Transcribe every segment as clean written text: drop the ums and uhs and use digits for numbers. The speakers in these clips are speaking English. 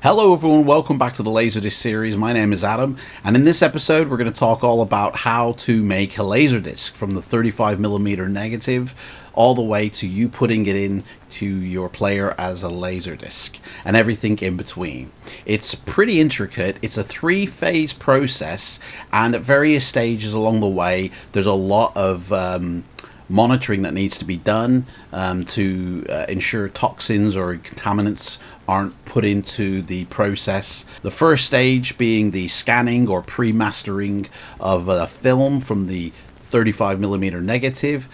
Hello everyone, welcome back to the LaserDisc series. My name is Adam, and in this episode we're going to talk all about how to make a LaserDisc from the 35mm negative all the way to you putting it in to your player as a LaserDisc and everything in between. It's pretty intricate. It's a three-phase process, and at various stages along the way there's a lot of monitoring that needs to be done to ensure toxins or contaminants aren't put into the process. The first stage being the scanning or pre-mastering of a film from the 35mm negative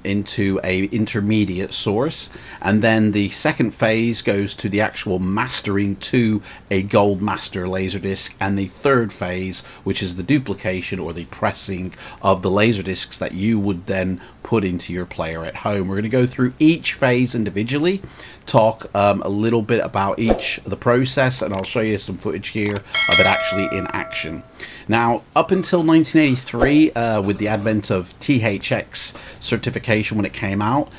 into a intermediate source, and then the second phase goes to the actual mastering to a gold master LaserDisc, and the third phase, which is the duplication or the pressing of the LaserDiscs that you would then put into your player at home. We're going to go through each phase individually, talk a little bit about each of the process, and I'll show you some footage here of it actually in action. Now, up until 1983, with the advent of THX certification when it came out,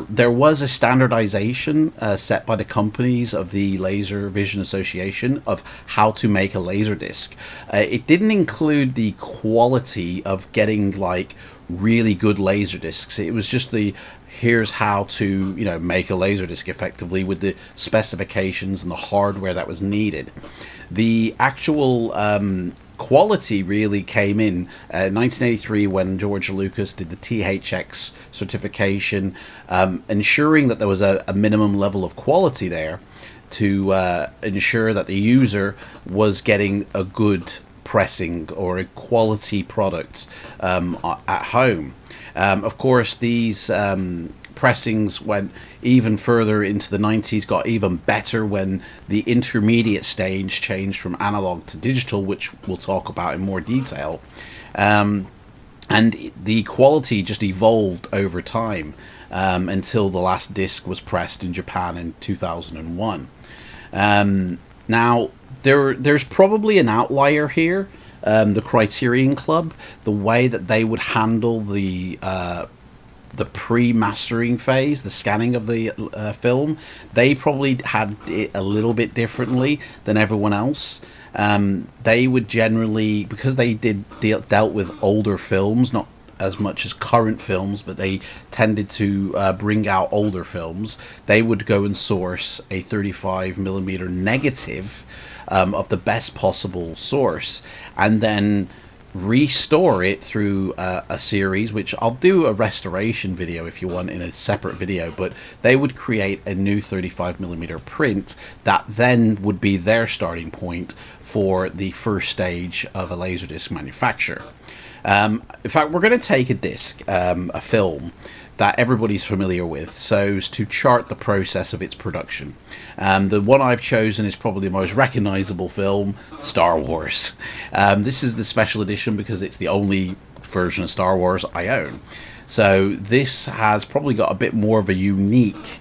there was a standardization set by the companies of the Laser Vision Association of how to make a LaserDisc. It didn't include the quality of getting like really good LaserDiscs. It was just the here's how to make a LaserDisc effectively with the specifications and the hardware that was needed. The actual quality really came in 1983 when George Lucas did the THX certification, ensuring that there was a minimum level of quality there to ensure that the user was getting a good pressing or a quality product at home. Of course, these pressings went even further into the 90s, got even better when the intermediate stage changed from analog to digital, which we'll talk about in more detail. And the quality just evolved over time until the last disc was pressed in Japan in 2001. Now, there's probably an outlier here, the Criterion Club, the way that they would handle the pre-mastering phase, the scanning of the film. They probably had it a little bit differently than everyone else. They would generally, because they dealt with older films, not as much as current films, but they tended to bring out older films, they would go and source a 35mm negative of the best possible source, and then restore it through a series, which I'll do a restoration video if you want in a separate video, but they would create a new 35mm print that then would be their starting point for the first stage of a LaserDisc manufacture. In fact, we're going to take a disc, a film that everybody's familiar with, so as to chart the process of its production. The one I've chosen is probably the most recognizable film, Star Wars. This is the special edition because it's the only version of Star Wars I own. So this has probably got a bit more of a unique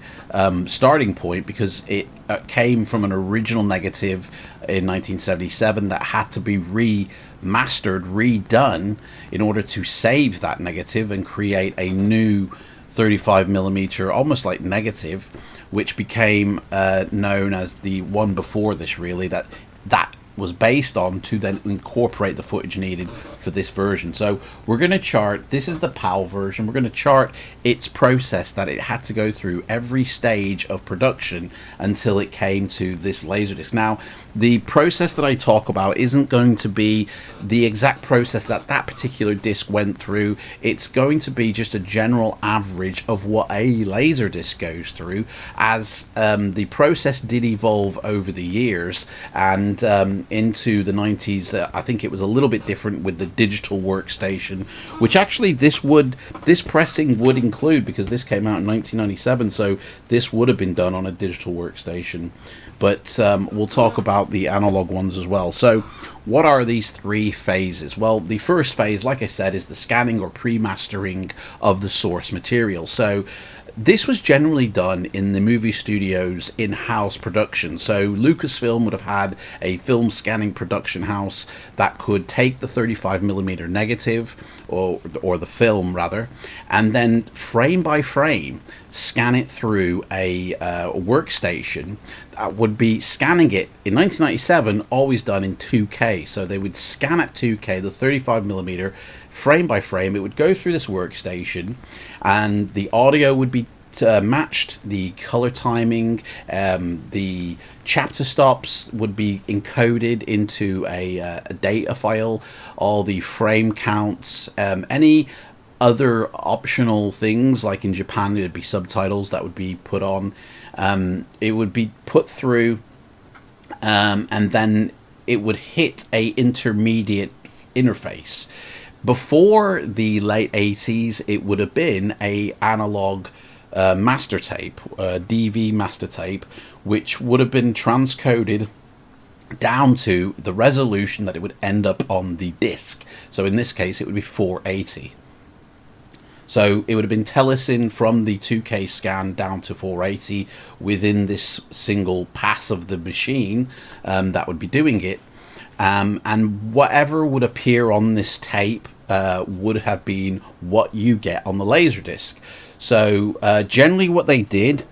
starting point because it came from an original negative in 1977 that had to be remastered, redone in order to save that negative and create a new 35mm almost like negative, which became known as the one before this, really, that was based on to then incorporate the footage needed for this version. So we're going to chart, this is the PAL version, we're going to chart its process that it had to go through every stage of production until it came to this LaserDisc. Now, the process that I talk about isn't going to be the exact process that that particular disc went through. It's going to be just a general average of what a LaserDisc goes through, as the process did evolve over the years, and into the 90s, I think it was a little bit different with the digital workstation, which actually this pressing would include, because this came out in 1997, so this would have been done on a digital workstation. But we'll talk about the analog ones as well. So what are these three phases? Well, the first phase, like I said, is the scanning or pre-mastering of the source material. So This was generally done in the movie studio's in-house production. So Lucasfilm would have had a film scanning production house that could take the 35mm negative, or the film rather, and then frame by frame scan it through a workstation that would be scanning it in 1997, always done in 2K. So they would scan at 2K the 35mm frame by frame. It would go through this workstation, and the audio would be matched, the color timing, the chapter stops would be encoded into a data file, all the frame counts, any other optional things, like in Japan it'd be subtitles that would be put on. It would be put through, and then it would hit a intermediate interface. Before the late 80s, it would have been a analog master tape, DV master tape, which would have been transcoded down to the resolution that it would end up on the disc. So in this case, it would be 480. So it would have been telesync from the 2K scan down to 480 within this single pass of the machine that would be doing it. And whatever would appear on this tape would have been what you get on the LaserDisc. So generally what they did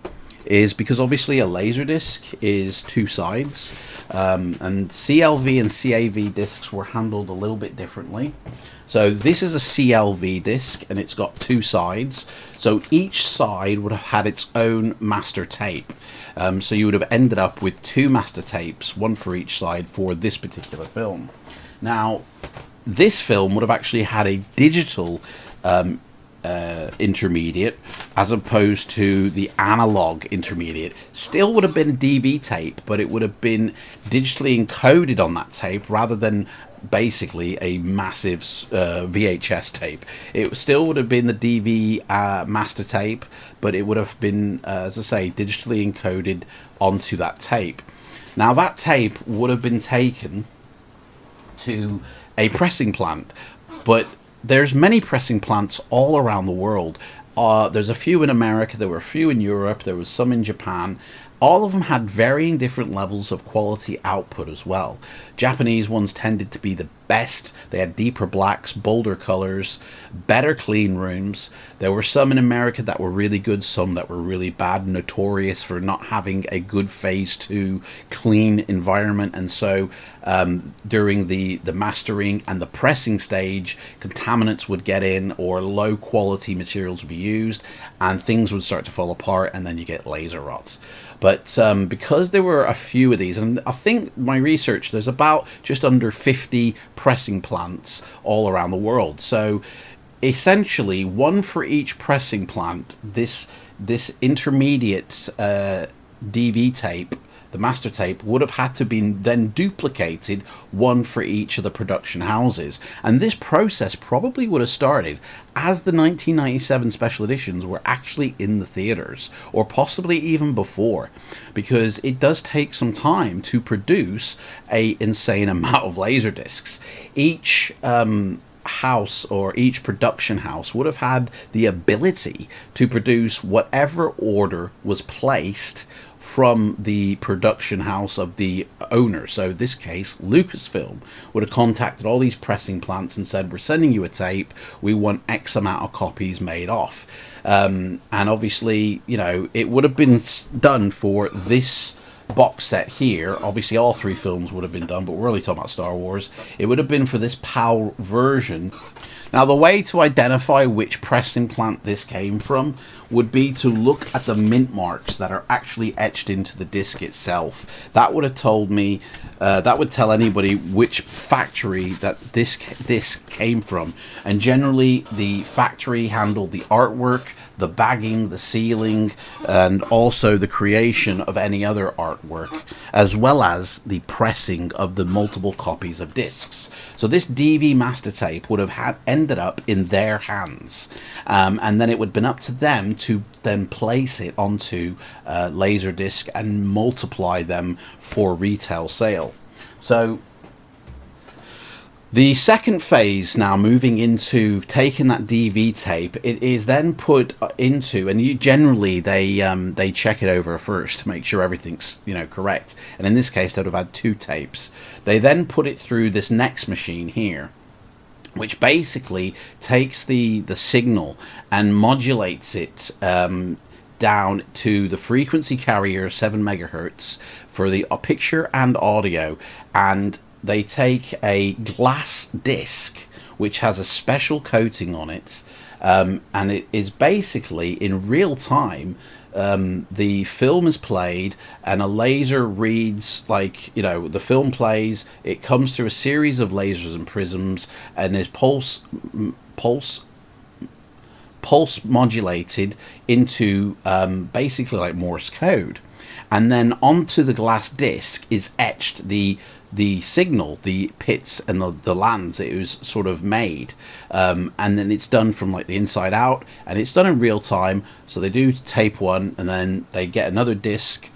is, because obviously a LaserDisc is two sides, and CLV and CAV discs were handled a little bit differently. So this is a CLV disc, and it's got two sides. So each side would have had its own master tape. So you would have ended up with two master tapes, one for each side for this particular film. Now, this film would have actually had a digital intermediate as opposed to the analog intermediate. Still would have been DV tape, but it would have been digitally encoded on that tape rather than basically a massive VHS tape. It still would have been the DV master tape, but it would have been, as I say, digitally encoded onto that tape. Now that tape would have been taken to a pressing plant, but there's many pressing plants all around the world. There's a few in America, there were a few in Europe, there was some in Japan. All of them had varying different levels of quality output as well. Japanese ones tended to be the best. They had deeper blacks, bolder colors, better clean rooms. There were some in America that were really good, some that were really bad, notorious for not having a good phase 2 clean environment. And so during the mastering and the pressing stage, contaminants would get in, or low quality materials would be used, and things would start to fall apart, and then you get laser rots. But because there were a few of these, and I think my research, there's about just under 50 pressing plants all around the world. So essentially, one for each pressing plant, this intermediate DV tape, the master tape, would have had to be then duplicated, one for each of the production houses. And this process probably would have started as the 1997 special editions were actually in the theaters, or possibly even before, because it does take some time to produce a insane amount of laser discs. Each house, or each production house, would have had the ability to produce whatever order was placed from the production house of the owner. So in this case, Lucasfilm would have contacted all these pressing plants and said, we're sending you a tape, we want X amount of copies made off. And obviously, you know, it would have been done for this box set here. Obviously all three films would have been done, but we're only talking about Star Wars. It would have been for this PAL version. Now, the way to identify which pressing plant this came from would be to look at the mint marks that are actually etched into the disc itself. That would have told me, that would tell anybody which factory that this disc came from. And generally, the factory handled the artwork, the bagging, the sealing, and also the creation of any other artwork, as well as the pressing of the multiple copies of discs. So this DV master tape would have ended up in their hands, and then it would have been up to them to then place it onto LaserDisc and multiply them for retail sale. So The second phase, now moving into taking that DV tape, it is then put into, and generally they check it over first to make sure everything's correct. And in this case, they would have had 2 tapes. They then put it through this next machine here, which basically takes the signal and modulates it down to the frequency carrier 7 megahertz for the picture and audio, and they take a glass disc which has a special coating on it, and it is basically in real time. The film is played and a laser reads, the film plays, it comes through a series of lasers and prisms and is pulse modulated into basically like Morse code, and then onto the glass disc is etched the signal, the pits and the lands it was sort of made, and then it's done from like the inside out, and it's done in real time. So they do tape 1, and then they get another disc,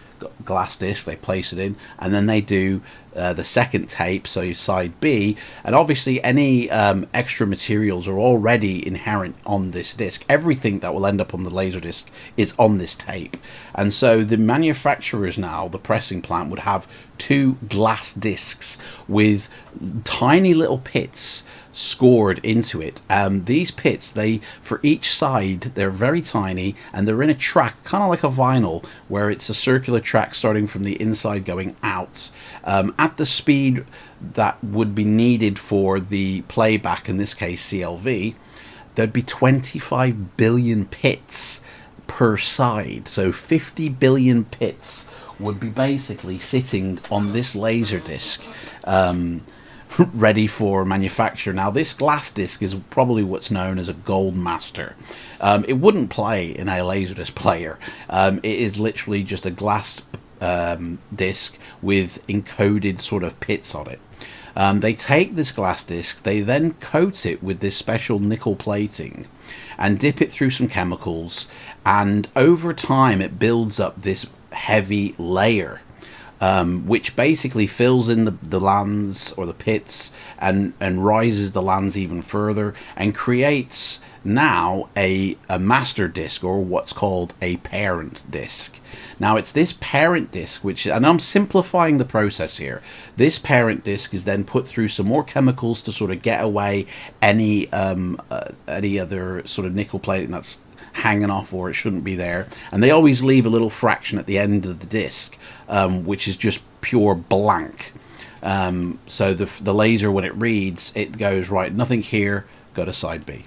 glass disc, they place it in, and then they do the second tape, so side B, and obviously any extra materials are already inherent on this disc. Everything that will end up on the LaserDisc is on this tape, and so the manufacturers now, the pressing plant, would have 2 glass discs with tiny little pits scored into it. These pits, for each side, they're very tiny, and they're in a track, kind of like a vinyl, where it's a circular track starting from the inside going out. At the speed that would be needed for the playback, in this case CLV, there'd be 25 billion pits per side. So 50 billion pits would be basically sitting on this LaserDisc, ready for manufacture. Now, this glass disc is probably what's known as a gold master. It wouldn't play in a LaserDisc player. It is literally just a glass disc with encoded sort of pits on it. They take this glass disc, they then coat it with this special nickel plating and dip it through some chemicals, and over time it builds up this heavy layer, which basically fills in the lands or the pits and rises the lands even further and creates now a master disc, or what's called a parent disc. Now it's this parent disc which, and I'm simplifying the process here, this parent disc is then put through some more chemicals to sort of get away any other sort of nickel plating that's hanging off or it shouldn't be there, and they always leave a little fraction at the end of the disc, which is just pure blank. So the laser, when it reads, it goes, right, nothing here, go to side B.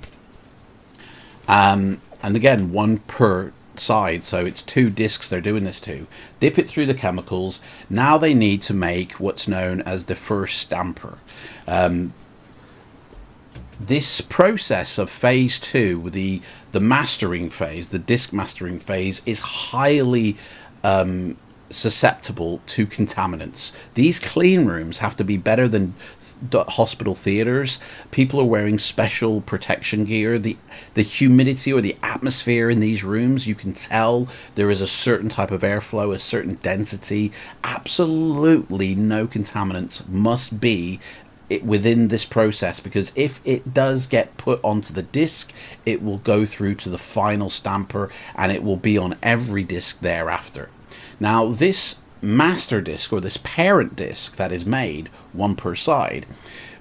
And again, 1 per side, so it's 2 discs they're doing this to. Dip it through the chemicals. Now they need to make what's known as the first stamper. This process of phase 2, the mastering phase, the disc mastering phase, is highly susceptible to contaminants. These clean rooms have to be better than hospital theaters. People are wearing special protection gear. The humidity or the atmosphere in these rooms, you can tell there is a certain type of airflow, a certain density. Absolutely no contaminants must be within this process, because if it does get put onto the disc, it will go through to the final stamper and it will be on every disc thereafter. Now, this master disc, or this parent disc that is made, 1 per side,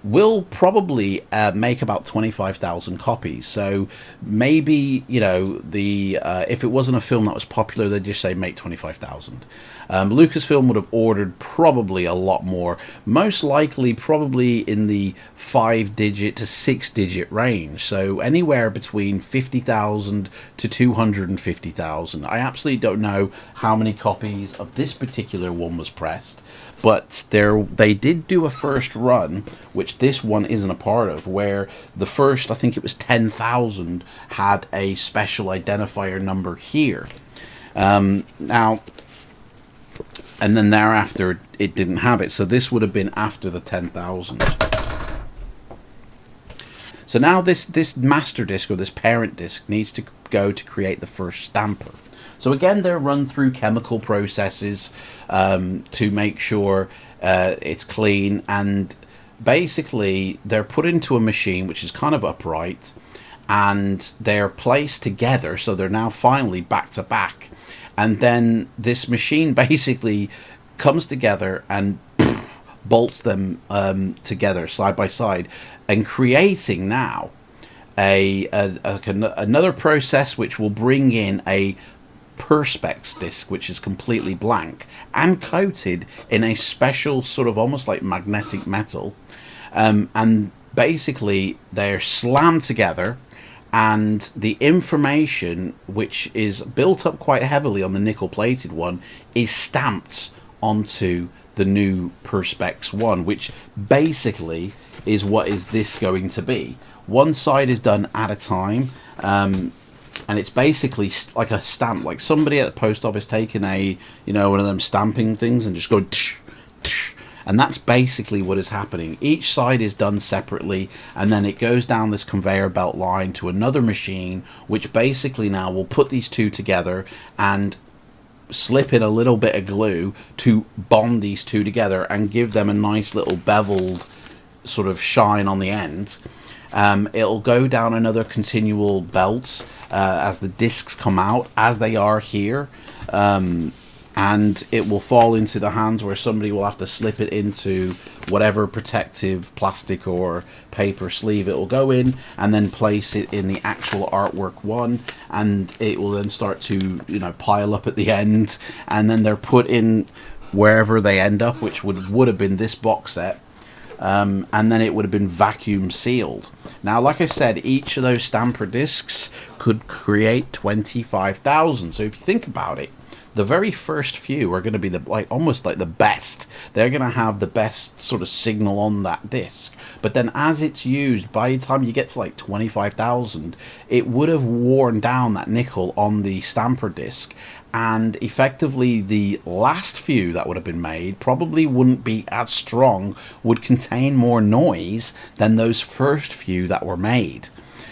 will probably make about 25,000 copies. So maybe, if it wasn't a film that was popular, they'd just say make 25,000. Lucasfilm would have ordered probably a lot more, most likely probably in the 5-digit to 6-digit range, so anywhere between 50,000 to 250,000. I absolutely don't know how many copies of this particular one was pressed, but they did do a first run, which this one isn't a part of, where the first, I think it was 10,000, had a special identifier number here. Now, and then thereafter it didn't have it, so this would have been after the 10,000. So now this master disc, or this parent disc, needs to go to create the first stamper. So again, they're run through chemical processes to make sure it's clean, and basically they're put into a machine which is kind of upright, and they're placed together, so they're now finally back to back. And then this machine basically comes together and bolts them together side by side, and creating now another process which will bring in a perspex disc, which is completely blank and coated in a special sort of almost like magnetic metal, and basically they're slammed together, and the information, which is built up quite heavily on the nickel plated one, is stamped onto the new perspex one, which basically is what is this going to be. One side is done at a time, and it's basically like a stamp, like somebody at the post office taking a, one of them stamping things and just going tsh, tsh, and that's basically what is happening. Each side is done separately, and then it goes down this conveyor belt line to another machine, which basically now will put these two together and slip in a little bit of glue to bond these two together and give them a nice little beveled sort of shine on the end. It'll go down another continual belt as the discs come out, as they are here, and it will fall into the hands where somebody will have to slip it into whatever protective plastic or paper sleeve it will go in, and then place it in the actual artwork one, and it will then start to pile up at the end, and then they're put in wherever they end up, which would have been this box set. And then it would have been vacuum sealed. Now, like I said, each of those stamper discs could create 25,000. So if you think about it, the very first few are going to be almost like the best. They're going to have the best sort of signal on that disc. But then as it's used, by the time you get to like 25,000, it would have worn down that nickel on the stamper disc. And effectively the last few that would have been made probably wouldn't be as strong, would contain more noise than those first few that were made.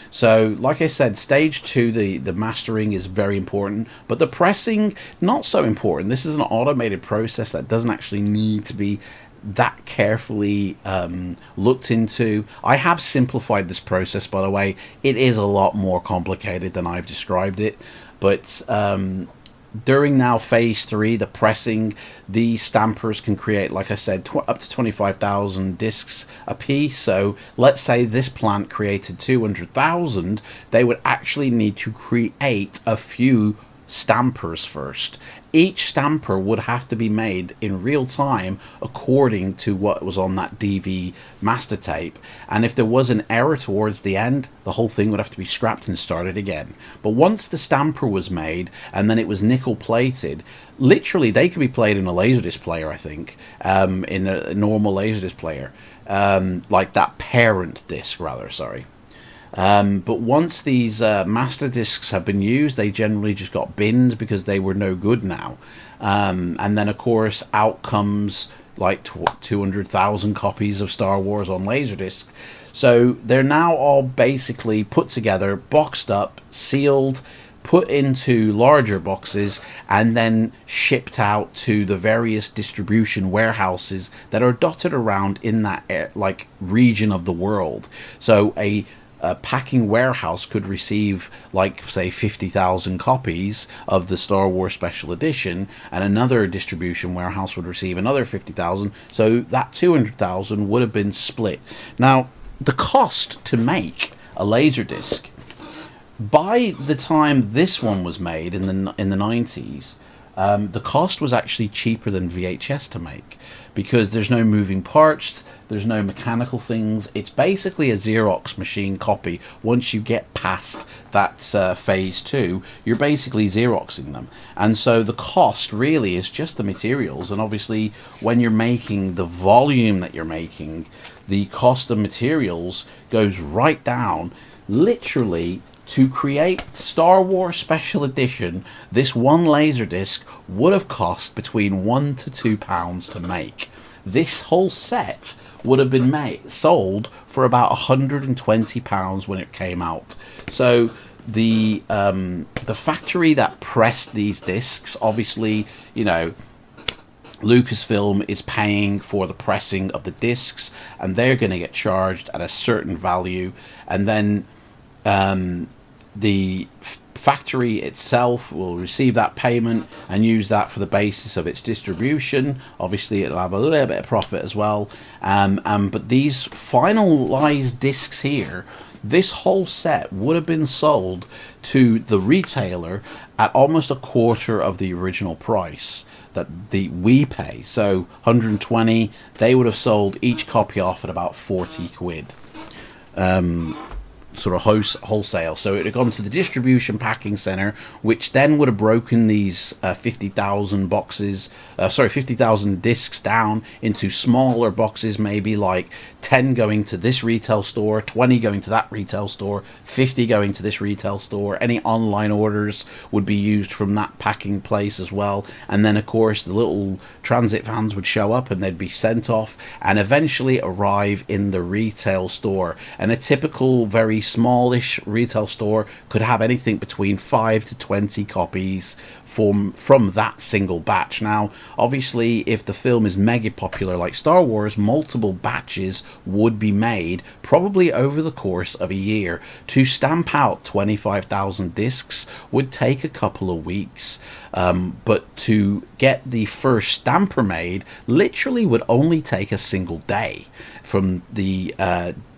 So, like I said, stage 2, the mastering is very important, but the pressing, not so important. This is an automated process that doesn't actually need to be that carefully looked into. I have simplified this process, by the way. It is a lot more complicated than I've described it, but during now phase 3, the pressing, these stampers can create, like I said, up to 25,000 discs a piece. So let's say this plant created 200,000, they would actually need to create a few stampers first. Each stamper would have to be made in real time according to what was on that DV master tape, and if there was an error towards the end, the whole thing would have to be scrapped and started again. But once the stamper was made and then it was nickel plated, literally they could be played in a LaserDisc player, I think, in a normal LaserDisc player, like that parent disc rather, sorry. But once these master discs have been used, they generally just got binned because they were no good now. And then, of course, out comes like 200,000 copies of Star Wars on LaserDisc. So they're now all basically put together, boxed up, sealed, put into larger boxes, and then shipped out to the various distribution warehouses that are dotted around in that region of the world. So a packing warehouse could receive, like, say, 50,000 copies of the Star Wars Special Edition, and another distribution warehouse would receive another 50,000, so that 200,000 would have been split. Now, the cost to make a LaserDisc, by the time this one was made in the 90s, the cost was actually cheaper than VHS to make, because there's no moving parts, there's no mechanical things. It's basically a Xerox machine copy. Once you get past that phase 2, you're basically Xeroxing them. And so the cost really is just the materials. And obviously, when you're making the volume that you're making, the cost of materials goes right down. Literally, to create Star Wars Special Edition, this one LaserDisc would have cost between £1 to £2 to make. This whole set would have been sold for about £120 when it came out. So the factory that pressed these discs, obviously, Lucasfilm is paying for the pressing of the discs, and they're going to get charged at a certain value, and then the factory itself will receive that payment and use that for the basis of its distribution. Obviously it'll have a little bit of profit as well, but these finalized discs here, this whole set would have been sold to the retailer at almost a quarter of the original price that we pay. So 120, they would have sold each copy off at about 40 quid. Sort of wholesale. So it had gone to the distribution packing center, which then would have broken these 50,000 boxes, 50,000 discs down into smaller boxes, maybe like 10 going to this retail store, 20 going to that retail store, 50 going to this retail store. Any online orders would be used from that packing place as well. And then of course the little transit vans would show up and they'd be sent off and eventually arrive in the retail store. And a typical very smallish retail store could have anything between 5 to 20 copies from that single batch. Now obviously if the film is mega popular like Star Wars, multiple batches would be made probably over the course of a year. To stamp out 25,000 discs would take a couple of weeks, but to get the first stamper made literally would only take a single day. From the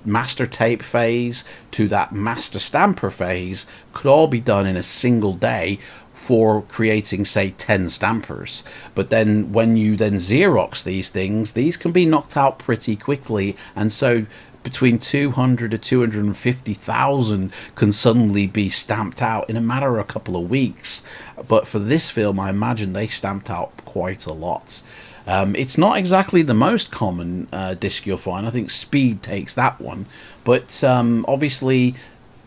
master tape phase to that master stamper phase could all be done in a single day for creating, say, 10 stampers. But then when you then Xerox these things, these can be knocked out pretty quickly, and so between 200 to 250,000 can suddenly be stamped out in a matter of a couple of weeks. But for this film, I imagine they stamped out quite a lot. It's not exactly the most common disc you'll find. I think Speed takes that one. But obviously,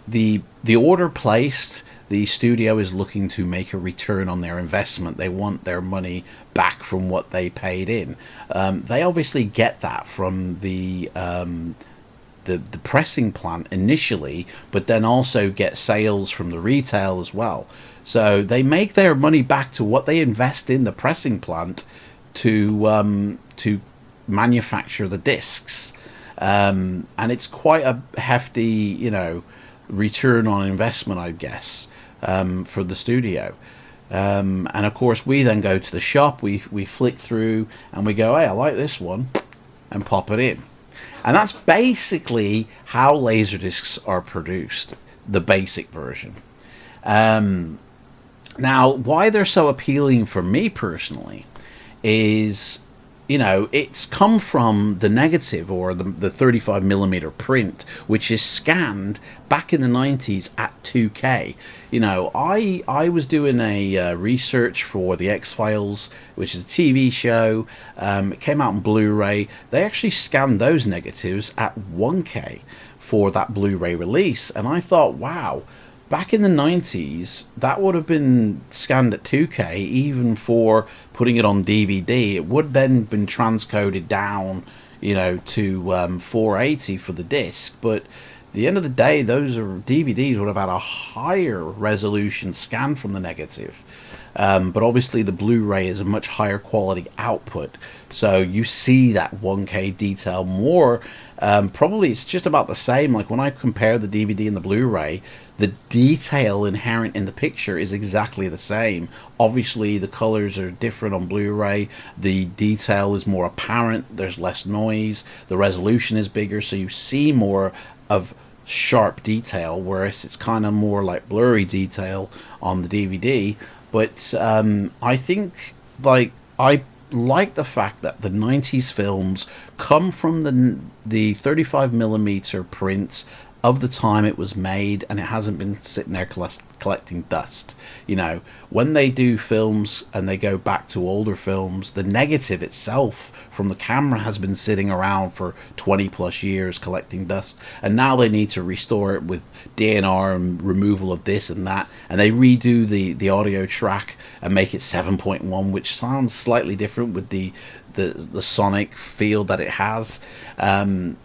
the order placed, the studio is looking to make a return on their investment. They want their money back from what they paid in. They obviously get that from the pressing plant initially, but then also get sales from the retail as well. So they make their money back to what they invest in the pressing plant to manufacture the discs, and it's quite a hefty, return on investment, I guess, for the studio. And of course, we then go to the shop, we flick through, and we go, hey, I like this one, and pop it in. And that's basically how LaserDiscs are produced, the basic version. Now, why they're so appealing for me personally is, it's come from the negative, or the 35mm print, which is scanned back in the 90s at 2K. I was doing a research for the X-Files, which is a TV show. It came out on Blu-ray. They actually scanned those negatives at 1K for that Blu-ray release, and I thought, wow, back in the 90s, that would have been scanned at 2K, even for putting it on DVD. It would then been transcoded down, to 480 for the disc. But at the end of the day, those DVDs would have had a higher resolution scan from the negative. But obviously the Blu-ray is a much higher quality output. So you see that 1K detail more. Probably it's just about the same. Like when I compare the DVD and the Blu-ray, the detail inherent in the picture is exactly the same. Obviously the colors are different on Blu-ray, the detail is more apparent, there's less noise, the resolution is bigger, so you see more of sharp detail, whereas it's kind of more like blurry detail on the DVD. But I think, I like the fact that the 90s films come from the 35mm prints of the time it was made, and it hasn't been sitting there collecting dust. When they do films and they go back to older films, the negative itself from the camera has been sitting around for 20 plus years collecting dust, and now they need to restore it with DNR and removal of this and that, and they redo the audio track and make it 7.1, which sounds slightly different with the sonic feel that it has,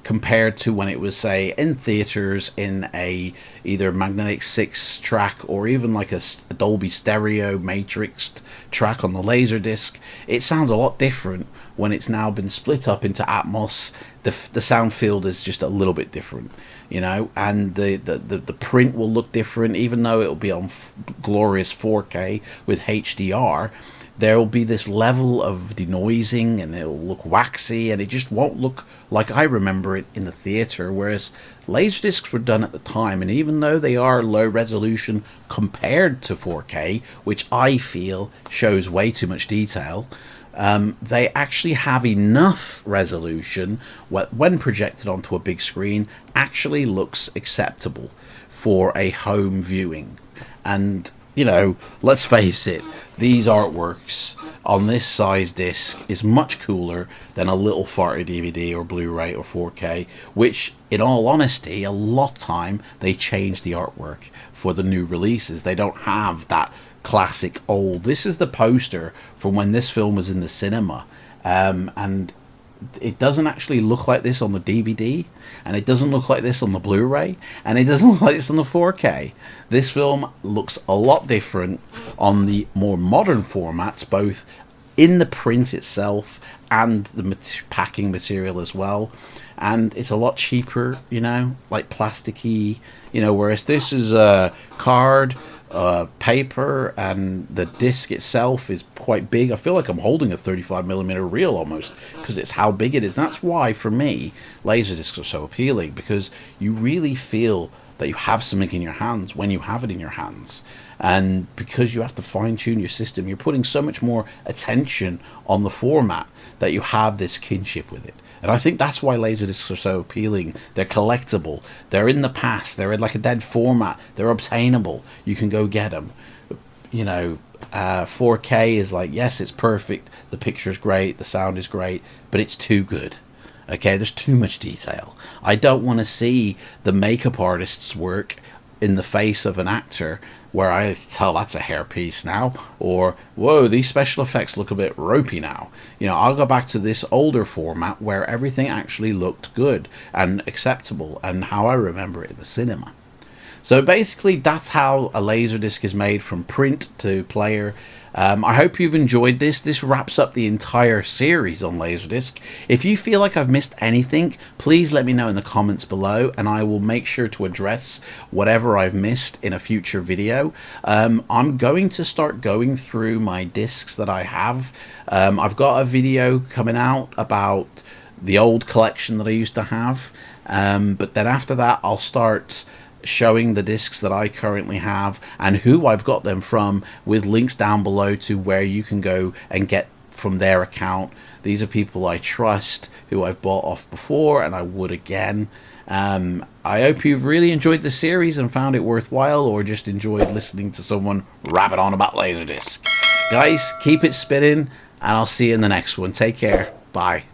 compared to when it was, say, in theaters in a either magnetic 6 track or even like a Dolby Stereo matrixed track on the LaserDisc, it sounds a lot different when it's now been split up into Atmos. The sound field is just a little bit different, you know, and the print will look different, even though it'll be on glorious 4K with HDR. There will be this level of denoising, and it'll look waxy, and it just won't look like I remember it in the theater. Whereas LaserDiscs were done at the time, and even though they are low resolution compared to 4K, which I feel shows way too much detail, they actually have enough resolution when projected onto a big screen actually looks acceptable for a home viewing. And, you know, let's face it, these artworks on this size disc is much cooler than a little farty DVD or Blu-ray or 4K, which, in all honesty, a lot of time they change the artwork for the new releases. They don't have that classic old. This is the poster from when this film was in the cinema, and it doesn't actually look like this on the DVD, and it doesn't look like this on the Blu-ray, and it doesn't look like this on the 4K. This film looks a lot different on the more modern formats, both in the print itself and the packing material as well. And it's a lot cheaper, you know, like plasticky, you know, whereas this is card, paper, and the disc itself is quite big. I feel like I'm holding a 35mm reel almost, because it's how big it is. And that's why, for me, LaserDiscs are so appealing, because you really feel that you have something in your hands when you have it in your hands. And because you have to fine-tune your system, you're putting so much more attention on the format that you have this kinship with it. And I think that's why LaserDiscs are so appealing. They're collectible. They're in the past. They're in like a dead format. They're obtainable. You can go get them. You know, 4K is like, yes, it's perfect. The picture's great. The sound is great. But it's too good. Okay, there's too much detail. I don't want to see the makeup artist's work in the face of an actor where I tell that's a hairpiece now, or whoa, these special effects look a bit ropey now. You know, I'll go back to this older format where everything actually looked good and acceptable, and how I remember it in the cinema. So basically, that's how a LaserDisc is made, from print to player. I hope you've enjoyed this. This wraps up the entire series on LaserDisc. If you feel like I've missed anything, please let me know in the comments below, and I will make sure to address whatever I've missed in a future video. I'm going to start going through my discs that I have. I've got a video coming out about the old collection that I used to have, but then after that I'll start showing the discs that I currently have and who I've got them from, with links down below to where you can go and get from their account. These are people I trust, who I've bought off before, and I would again. I hope you've really enjoyed the series and found it worthwhile, or just enjoyed listening to someone rabbit on about LaserDisc. Guys, keep it spinning, and I'll see you in the next one. Take care. Bye.